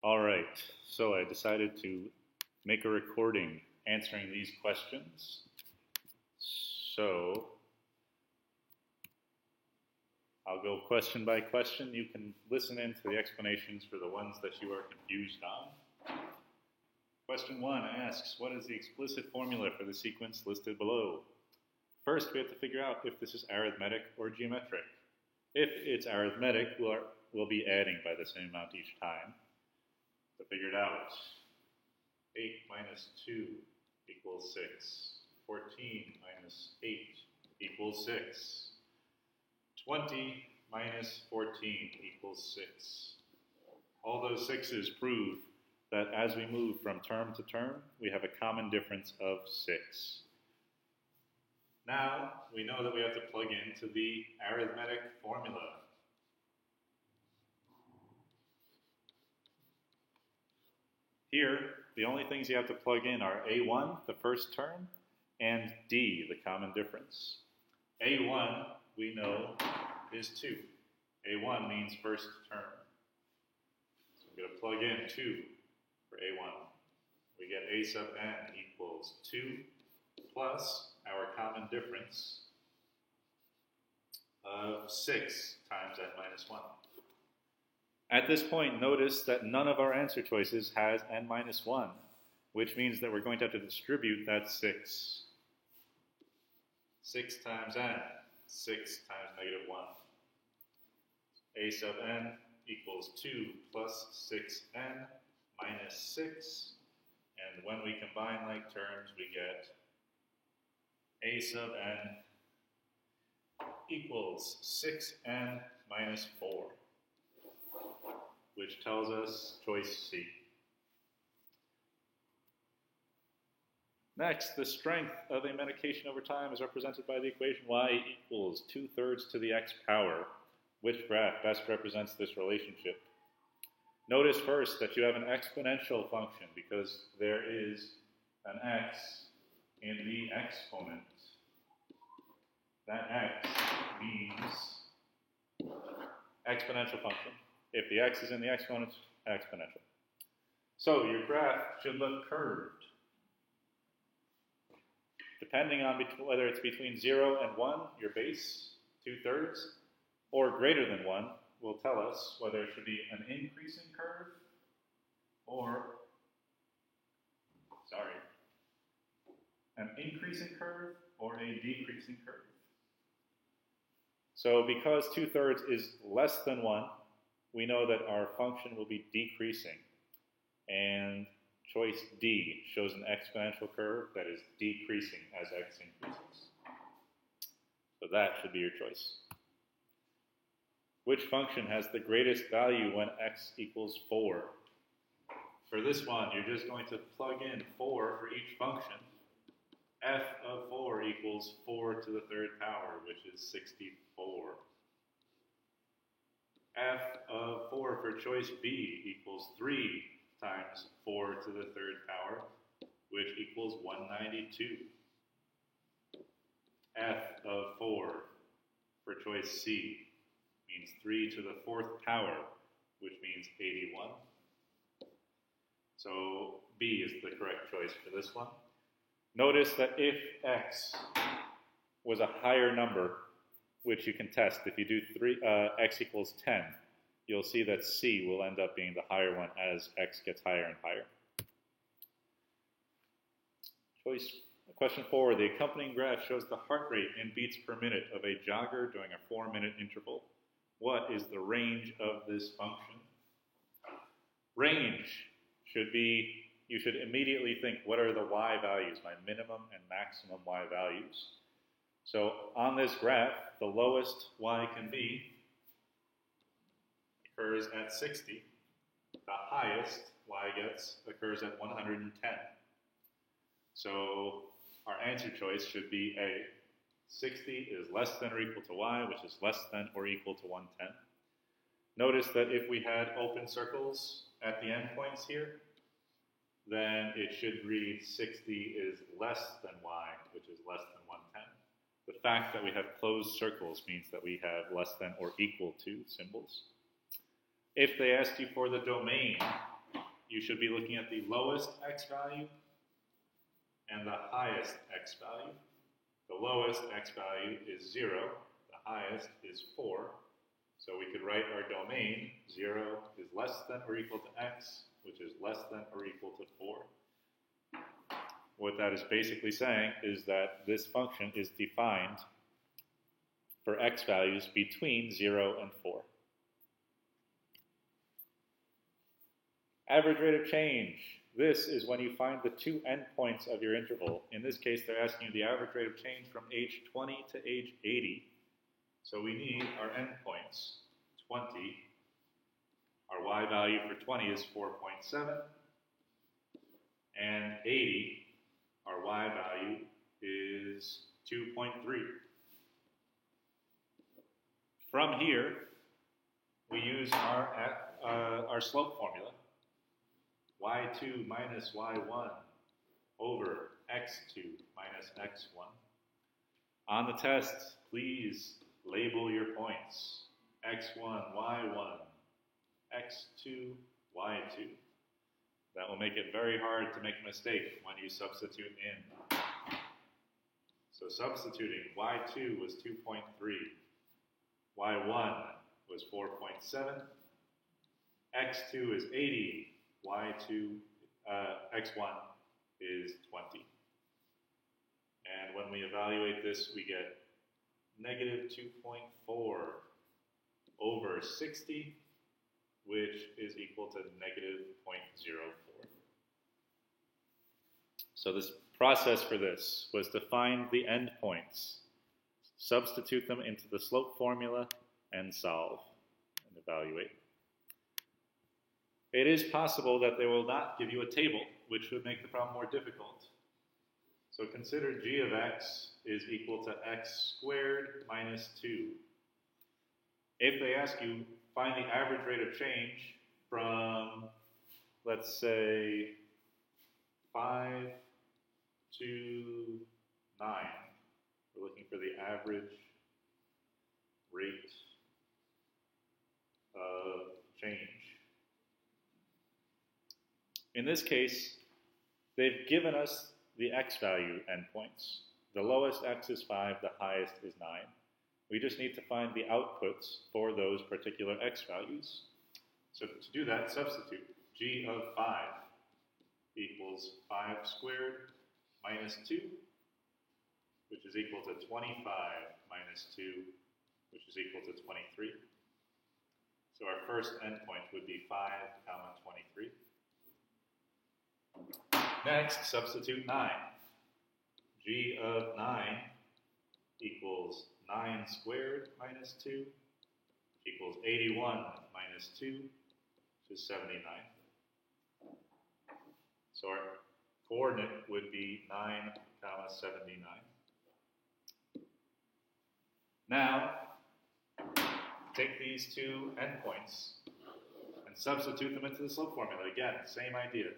All right, so I decided to make a recording answering these questions. So I'll go question by question. You can listen in to the explanations for the ones that you are confused on. Question 1 asks, what is the explicit formula for the sequence listed below? First, we have to figure out if this is arithmetic or geometric. If it's arithmetic, we'll be adding by the same amount each time. To figure it out, 8 minus 2 equals 6. 14 minus 8 equals 6. 20 minus 14 equals 6. All those sixes prove that as we move from term to term, we have a common difference of 6. Now, we know that we have to plug into the arithmetic formula. Here, the only things you have to plug in are A1, the first term, and D, the common difference. A1, we know, is 2. A1 means first term. So I'm going to plug in 2 for A1. We get A sub n equals 2 plus our common difference of 6 times n minus 1. At this point, notice that none of our answer choices has n minus 1, which means that we're going to have to distribute that 6. 6 times n, 6 times negative 1. A sub n equals 2 plus 6n minus 6. And when we combine like terms, we get A sub n equals 6n minus 4. Which tells us choice C. Next, the strength of a medication over time is represented by the equation y equals 2/3 to the x power. Which graph best represents this relationship? Notice first that you have an exponential function because there is an x in the exponent. That x means exponential function. If the x is in the exponent, exponential. So your graph should look curved. Depending on whether it's between 0 and 1, your base, 2/3, or greater than 1, will tell us whether it should be an increasing curve or, an increasing curve or a decreasing curve. So because 2/3 is less than 1, we know that our function will be decreasing. And choice D shows an exponential curve that is decreasing as x increases. So that should be your choice. Which function has the greatest value when x equals 4? For this one, you're just going to plug in 4 for each function. F of 4 equals 4 to the 3rd power, which is 64. F of 4 for choice B equals 3 times 4 to the 3rd power, which equals 192. F of 4 for choice C means 3 to the 4th power, which means 81. So B is the correct choice for this one. Notice that if x was a higher number, which you can test. If you do x equals 10, you'll see that C will end up being the higher one as x gets higher and higher. Question 4, the accompanying graph shows the heart rate in beats per minute of a jogger during a 4-minute interval. What is the range of this function? Range should be, you should immediately think, what are the y values, my minimum and maximum y values? So on this graph, the lowest y can be occurs at 60. The highest y gets occurs at 110. So our answer choice should be A. 60 is less than or equal to y, which is less than or equal to 110. Notice that if we had open circles at the endpoints here, then it should read 60 is less than y, which is less than 110. The fact that we have closed circles means that we have less than or equal to symbols. If they asked you for the domain should be looking at the lowest x value and the highest x value. The lowest x value is 0, the highest is 4. So we could write our domain 0 is less than or equal to x, which is less than or equal to 4. What that is basically saying is that this function is defined for x values between 0 and 4. Average rate of change. This is when you find the two endpoints of your interval. In this case, they're asking you the average rate of change from age 20 to age 80. So we need our endpoints. 20, our y value for 20 is 4.7, and 80, our y value is 2.3. From here, we use our slope formula. y2 minus y1 over x2 minus x1. On the test, please label your points. x1, y1, x2, y2. That will make it very hard to make a mistake when you substitute in. So substituting, y2 was 2.3, y1 was 4.7, x2 is 80, x1 is 20. And when we evaluate this, we get negative 2.4 over 60, which is equal to negative 0.04. So this process for this was to find the endpoints, substitute them into the slope formula, and solve and evaluate. It is possible that they will not give you a table, which would make the problem more difficult. So consider g of x is equal to x squared minus 2. If they ask you, find the average rate of change from, let's say, 5 to 9. We're looking for the average rate of change. In this case, they've given us the x value endpoints. The lowest x is 5, the highest is 9. We just need to find the outputs for those particular x values. So to do that, substitute g of 5 equals 5 squared minus 2, which is equal to 25 minus 2, which is equal to 23. So our first endpoint would be 5, 23. Next, substitute 9. G of 9 equals 9 squared minus 2 equals 81 minus 2, which is 79. So our coordinate would be 9, 79. Now, take these two endpoints and substitute them into the slope formula. Again, same idea.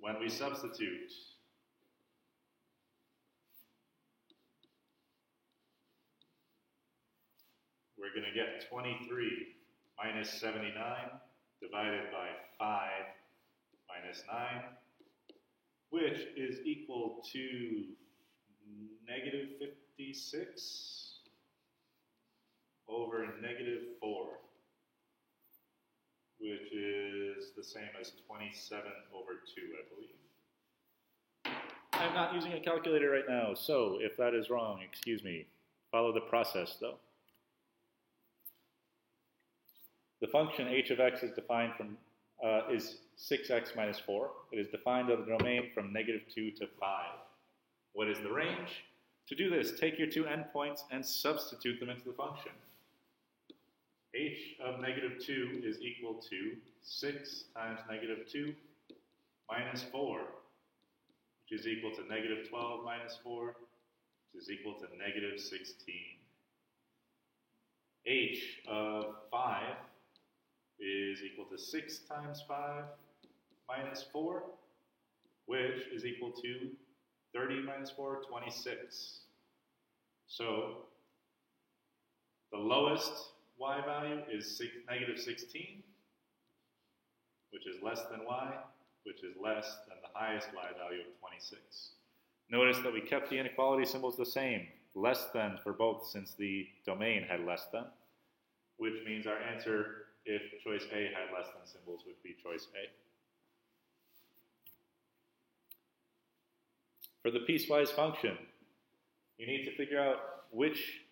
When we substitute, we're going to get 23 minus 79 divided by 5 minus 9, which is equal to negative 56 over negative 4, which is the same as 27 over 2, I believe. I'm not using a calculator right now, so if that is wrong, excuse me. Follow the process, though. The function h of x is defined from is 6x minus 4. It is defined of the domain from negative 2 to 5. What is the range? To do this, take your two endpoints and substitute them into the function. H of negative 2 is equal to 6 times negative 2 minus 4, which is equal to negative 12 minus 4, which is equal to negative 16. H of 5 is equal to 6 times 5 minus 4, which is equal to 30 minus 4, 26. So the lowest y value is negative 16, which is less than y, which is less than the highest y value of 26. Notice that we kept the inequality symbols the same, less than for both since the domain had less than, which means our answer, if choice A had less than symbols, would be choice A. For the piecewise function, you need to figure out which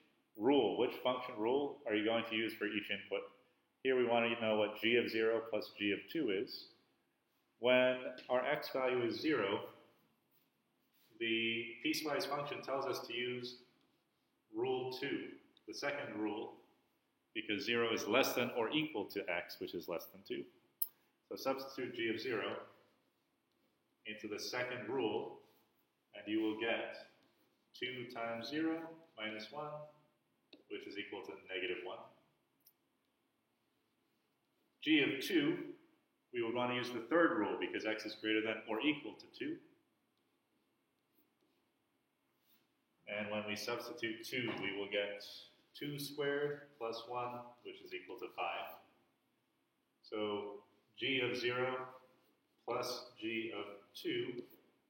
function rule are you going to use for each input. Here we want to know what g of 0 plus g of 2 is. When our x value is 0, the piecewise function tells us to use rule 2, the second rule, because 0 is less than or equal to x, which is less than 2. So substitute g of 0 into the second rule, and you will get 2 times 0 minus 1, which is equal to negative 1. G of 2, we would want to use the third rule because x is greater than or equal to 2. And when we substitute 2, we will get 2 squared plus 1, which is equal to 5. So g of 0 plus g of 2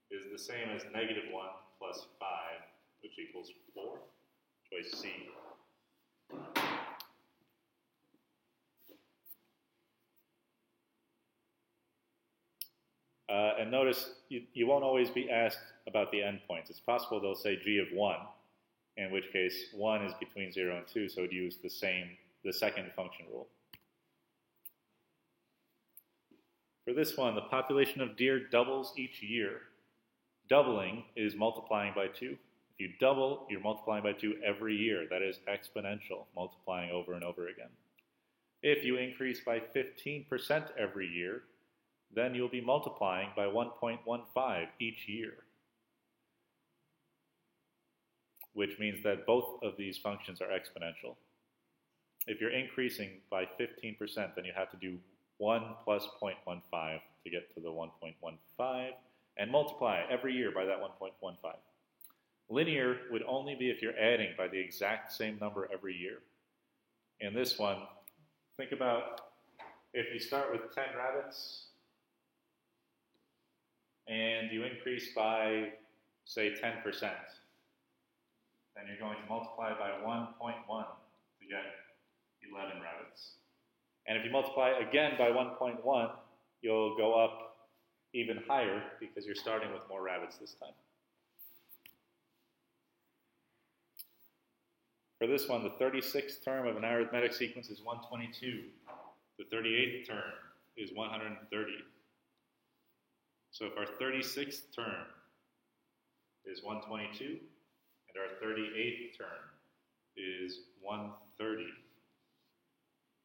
is the same as negative 1 plus 5, which equals 4. Choice C. And notice you won't always be asked about the endpoints. It's possible they'll say g of 1, in which case 1 is between 0 and 2, so it would use the second function rule. For this one, the population of deer doubles each year. Doubling is multiplying by 2. If you double, you're multiplying by 2 every year. That is exponential, multiplying over and over again. If you increase by 15% every year, then you'll be multiplying by 1.15 each year, which means that both of these functions are exponential. If you're increasing by 15%, then you have to do 1 plus 0.15 to get to the 1.15, and multiply every year by that 1.15. Linear would only be if you're adding by the exact same number every year. In this one, think about if you start with 10 rabbits, and you increase by, say, 10%, then you're going to multiply by 1.1 to get 11 rabbits. And if you multiply again by 1.1, you'll go up even higher because you're starting with more rabbits this time. For this one, the 36th term of an arithmetic sequence is 122. The 38th term is 130. So if our 36th term is 122, and our 38th term is 130,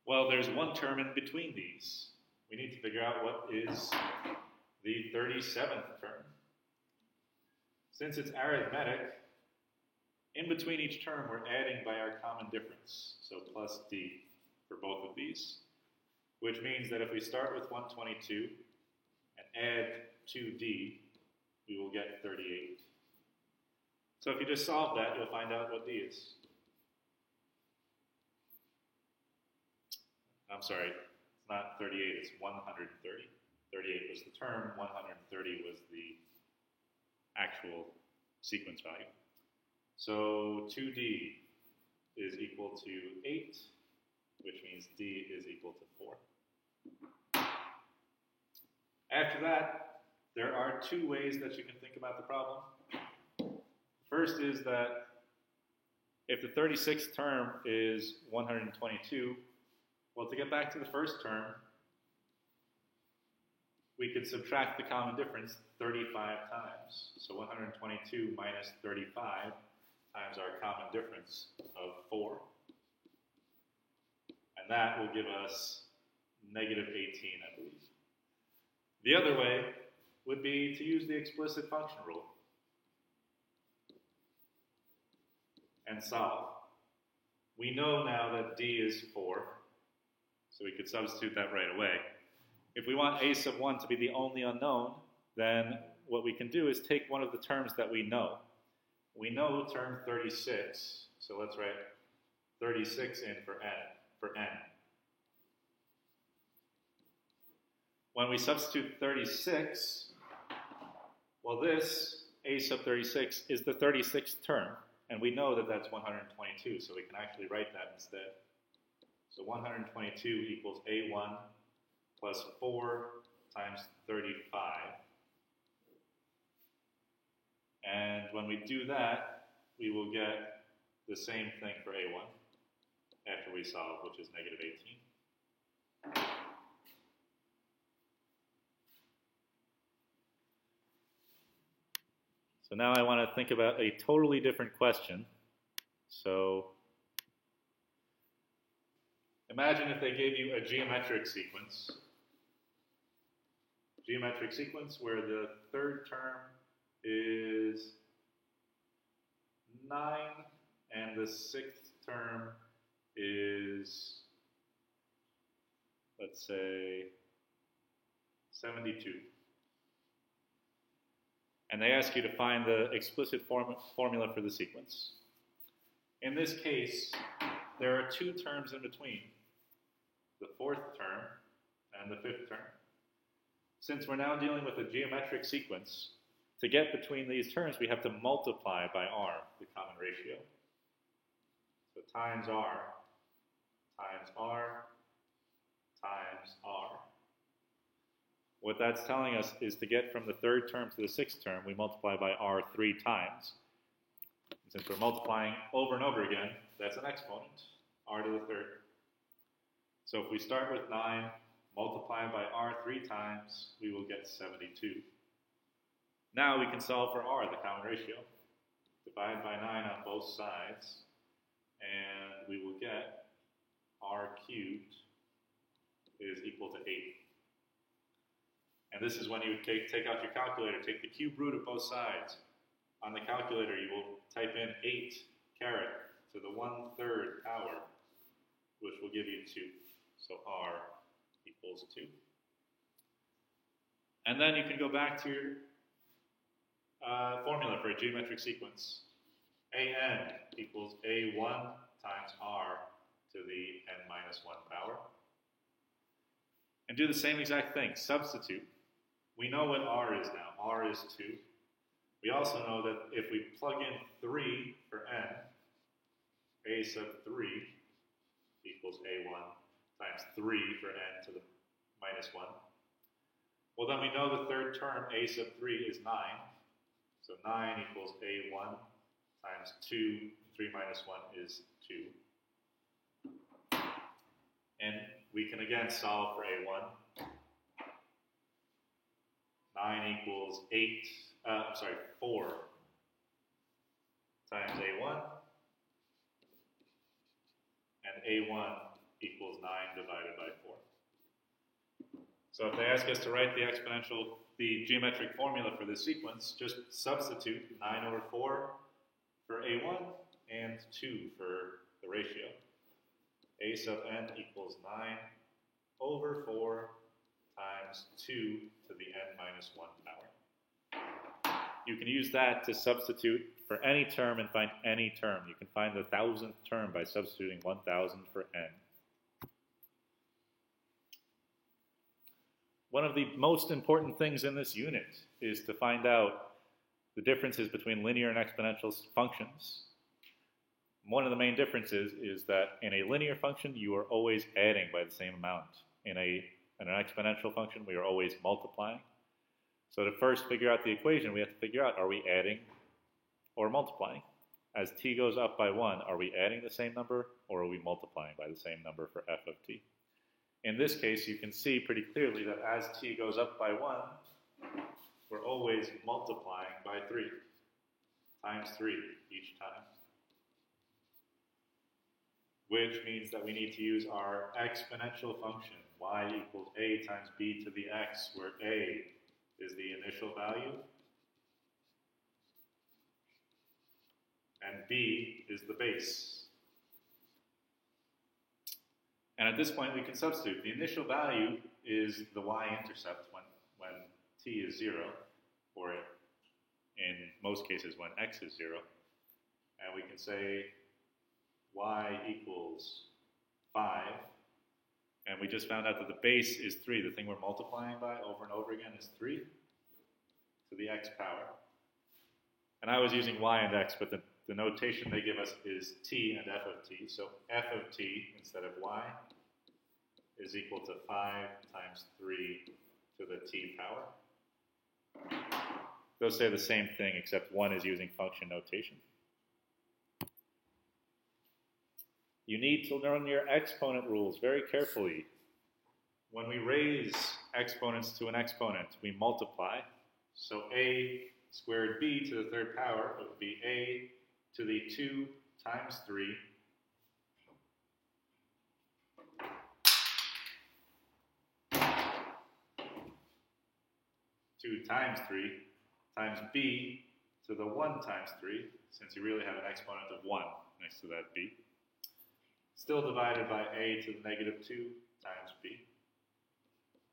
well, there's one term in between these. We need to figure out what is the 37th term. Since it's arithmetic, in between each term, we're adding by our common difference, so plus d for both of these, which means that if we start with 122 and add 2d, we will get 38. So if you just solve that, you'll find out what d is. I'm sorry, it's not 38, it's 130. 38 was the term, 130 was the actual sequence value. So 2d is equal to 8, which means d is equal to 4. After that, there are two ways that you can think about the problem. First is that if the 36th term is 122, well, to get back to the first term, we could subtract the common difference 35 times. So 122 minus 35 times our common difference of 4. And that will give us negative 18, I believe. The other way would be to use the explicit function rule and solve. We know now that d is 4, so we could substitute that right away. If we want a sub 1 to be the only unknown, then what we can do is take one of the terms that we know. We know term 36, so let's write 36 in for n. for n. When we substitute 36, well, this a sub 36 is the 36th term, and we know that that's 122, so we can actually write that instead. So 122 equals a1 plus 4 times 35. And when we do that, we will get the same thing for a1 after we solve, which is negative 18. So now I want to think about a totally different question. So imagine if they gave you a geometric sequence where the third term is 9 and the sixth term is, let's say, 72. And they ask you to find the explicit formula for the sequence. In this case, there are two terms in between, the fourth term and the fifth term. Since we're now dealing with a geometric sequence, to get between these terms, we have to multiply by r, the common ratio. So times r times r times r. What that's telling us is to get from the third term to the sixth term, we multiply by r 3 times. And since we're multiplying over and over again, that's an exponent, r to the third. So if we start with 9, multiply by r 3 times, we will get 72. Now we can solve for r, the common ratio. Divide by 9 on both sides, and we will get r cubed is equal to 8. And this is when you take out your calculator, take the cube root of both sides. On the calculator, you will type in 8 caret to the 1/3 power, which will give you 2. So r equals 2. And then you can go back to your formula for a geometric sequence. an equals a1 times r to the n minus 1 power. And do the same exact thing. Substitute. We know what r is now. R is 2. We also know that if we plug in 3 for n, a sub 3 equals a1 times 3 for n to the minus 1. Well, then we know the third term, a sub 3, is 9. So 9 equals a1 times 2, 3 minus 1 is 2. And we can again solve for a1. 9 equals 4 times a1. And a1 equals 9 divided by 4. So if they ask us to write the geometric formula for this sequence, just substitute 9 over 4 for a1 and 2 for the ratio. A sub n equals 9 over 4 times 2 to the n minus 1 power. You can use that to substitute for any term and find any term. You can find the 1,000th term by substituting 1,000 for n. One of the most important things in this unit is to find out the differences between linear and exponential functions. One of the main differences is that in a linear function, you are always adding by the same amount. In an exponential function, we are always multiplying. So to first figure out the equation, we have to figure out, are we adding or multiplying? As t goes up by 1, are we adding the same number or are we multiplying by the same number for f of t? In this case, you can see pretty clearly that as t goes up by 1, we're always multiplying by 3, times 3 each time. Which means that we need to use our exponential function, y equals a times b to the x, where a is the initial value, and b is the base. And at this point, we can substitute. The initial value is the y-intercept when t is 0, or in most cases when x is 0. And we can say y equals 5. And we just found out that the base is 3. The thing we're multiplying by over and over again is 3 to the x power. And I was using y and x, but the notation they give us is t and f of t. So f of t instead of y is equal to 5 times 3 to the t power. Those say the same thing, except one is using function notation. You need to learn your exponent rules very carefully. When we raise exponents to an exponent, we multiply. So a squared b to the third power would be a to the 2 times 3 2 times 3 times b to the 1 times 3, since you really have an exponent of 1 next to that b, still divided by a to the negative 2 times b.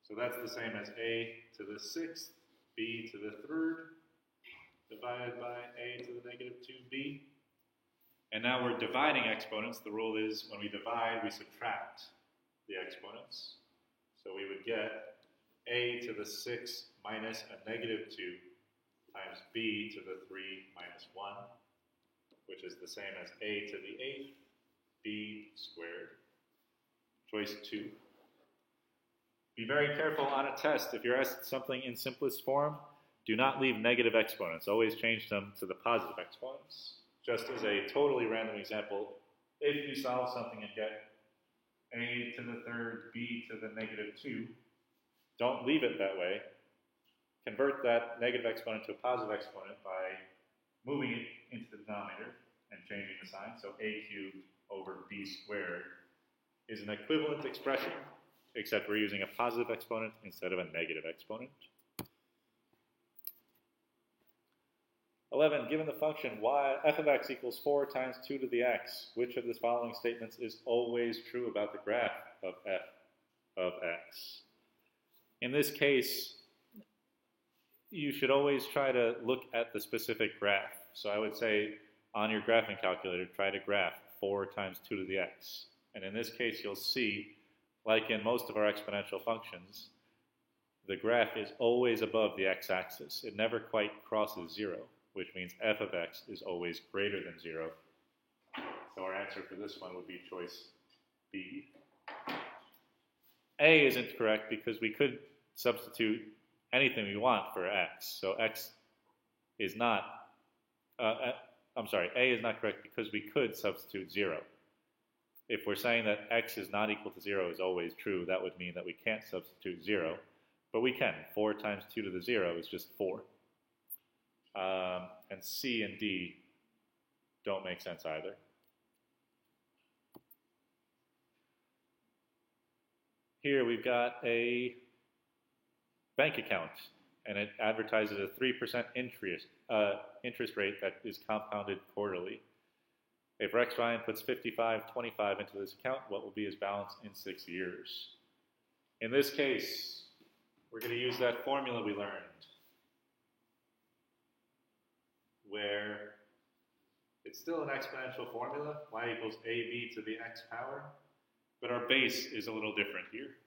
So that's the same as a to the 6th, b to the 3rd, divided by a to the negative 2b. And now we're dividing exponents. The rule is when we divide, we subtract the exponents. So we would get a to the 6 minus a negative 2 times b to the 3 minus 1, which is the same as a to the 8th, b squared. Choice 2. Be very careful on a test. If you're asked something in simplest form, do not leave negative exponents. Always change them to the positive exponents. Just as a totally random example, if you solve something and get a to the 3rd, b to the negative 2, don't leave it that way. Convert that negative exponent to a positive exponent by moving it into the denominator and changing the sign. So a cubed over b squared is an equivalent expression, except we're using a positive exponent instead of a negative exponent. 11. Given the function f of x equals 4 times 2 to the x, which of the following statements is always true about the graph of f of x? In this case, you should always try to look at the specific graph. So I would say on your graphing calculator, try to graph 4 times 2 to the x. And in this case, you'll see, like in most of our exponential functions, the graph is always above the x-axis. It never quite crosses 0, which means f of x is always greater than 0. So our answer for this one would be choice B. A isn't correct because we could substitute anything we want for x. So x is not, A is not correct because we could substitute 0. If we're saying that x is not equal to 0 is always true, that would mean that we can't substitute 0. But we can. 4 times 2 to the 0 is just 4. And C and D don't make sense either. Here we've got a bank account, and it advertises a 3% interest rate that is compounded quarterly. If Rex Ryan puts $55.25 into this account, what will be his balance in 6 years? In this case, we're going to use that formula we learned, where it's still an exponential formula, y equals ab to the x power, but our base is a little different here.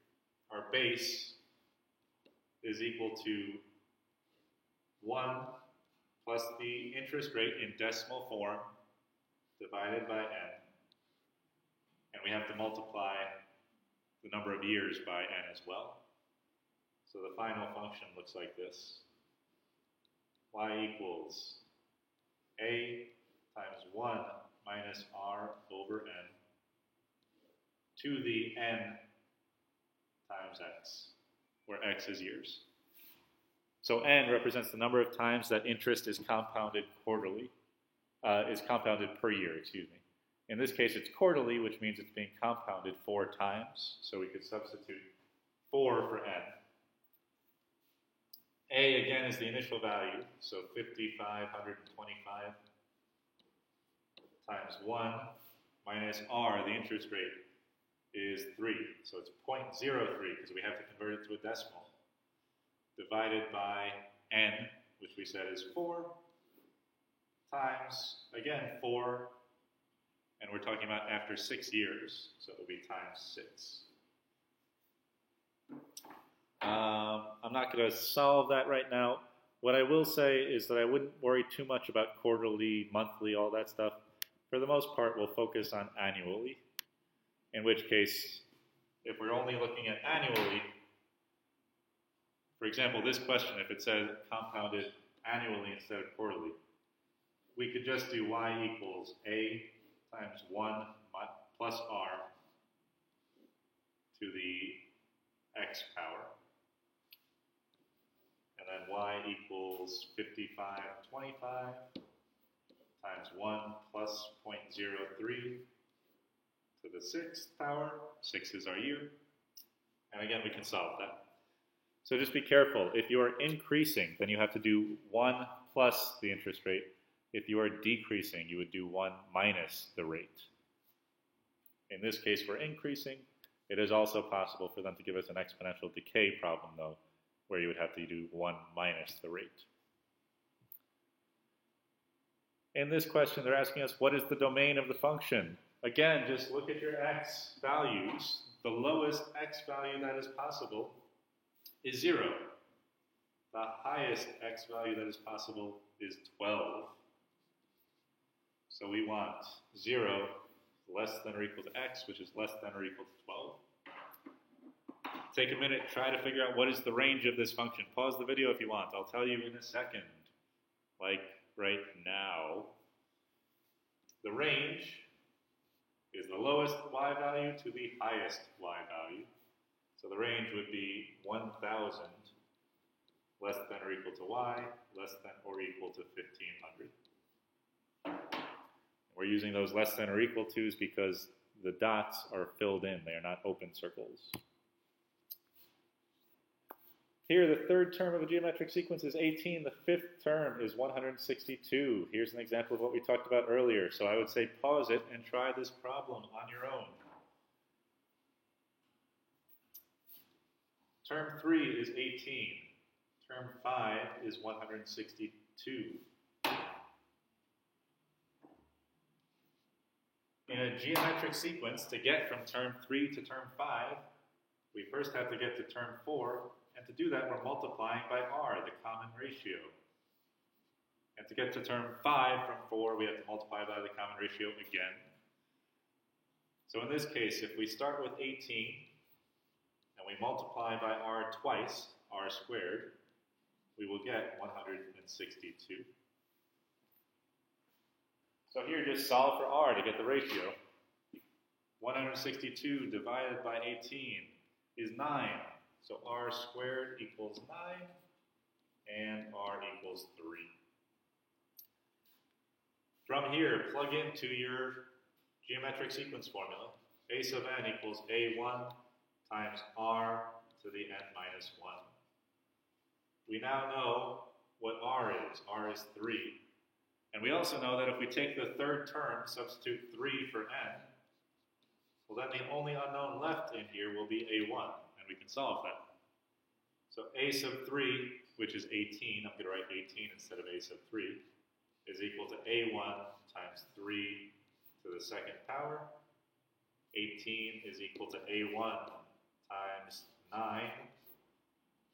Our base is equal to 1 plus the interest rate in decimal form divided by n, and we have to multiply the number of years by n as well. So the final function looks like this. Y equals a times 1 minus r over n to the n times x, where x is years. So n represents the number of times that interest is compounded quarterly, is compounded per year, excuse me. In this case, it's quarterly, which means it's being compounded 4 times. So we could substitute 4 for n. A, again, is the initial value, so 5,525 times 1 minus r, the interest rate, is 3. So it's 0.03 because we have to convert it to a decimal, divided by n, which we said is 4, times, again, 4, And we're talking about after 6 years, so it will be times 6. I'm not going to solve that right now. What I will say is that I wouldn't worry too much about quarterly, monthly, all that stuff. For the most part, we'll focus on annually, in which case, if we're only looking at annually, for example, this question, if it said compounded annually instead of quarterly, we could just do y equals a times 1 plus r to the x power. And then y equals 5525 times 1 plus 0.03 to the 6th power. 6 is our year. And again, we can solve that. So just be careful. If you are increasing, then you have to do 1 plus the interest rate. If you are decreasing, you would do 1 minus the rate. In this case, we're increasing. It is also possible for them to give us an exponential decay problem, though, where you would have to do 1 minus the rate. In this question, they're asking us, what is the domain of the function? Again, just look at your x values. The lowest x value that is possible is 0. The highest x value that is possible is 12. So we want 0 less than or equal to x, which is less than or equal to 12. Take a minute, try to figure out what is the range of this function. Pause the video if you want. I'll tell you in a second, like right now. The range is the lowest y value to the highest y value. So the range would be 1,000 less than or equal to y, less than or equal to 1,500. We're using those less than or equal to's because the dots are filled in. They are not open circles. Here, the third term of a geometric sequence is 18. The fifth term is 162. Here's an example of what we talked about earlier. So I would say pause it and try this problem on your own. Term 3 is 18. Term 5 is 162. In a geometric sequence, to get from term 3 to term 5, we first have to get to term 4, and to do that, we're multiplying by r, the common ratio. And to get to term 5 from 4, we have to multiply by the common ratio again. So in this case, if we start with 18, and we multiply by r twice, r squared, we will get 162. So here, just solve for r to get the ratio. 162 divided by 18 is 9. So r squared equals 9, and r equals 3. From here, plug into your geometric sequence formula. A sub n equals a1 times r to the n minus 1. We now know what r is. R is 3. And we also know that if we take the third term, substitute 3 for n, well then the only unknown left in here will be a1, and we can solve that. So a sub 3, which is 18, I'm going to write 18 instead of a sub 3, is equal to a1 times 3 to the second power. 18 is equal to a1 times 9,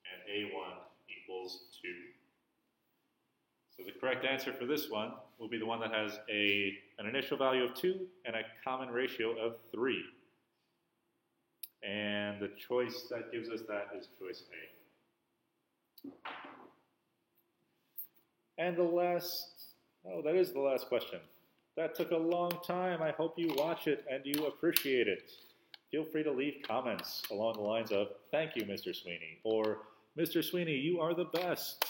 and a1 equals 2. So the correct answer for this one will be the one that has an initial value of 2 and a common ratio of 3. And the choice that gives us that is choice A. And that is the last question. That took a long time. I hope you watch it and you appreciate it. Feel free to leave comments along the lines of, "Thank you, Mr. Sweeney," or "Mr. Sweeney, you are the best."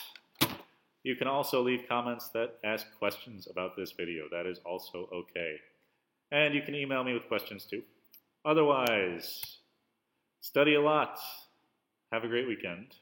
You can also leave comments that ask questions about this video. That is also okay. And you can email me with questions too. Otherwise, study a lot. Have a great weekend.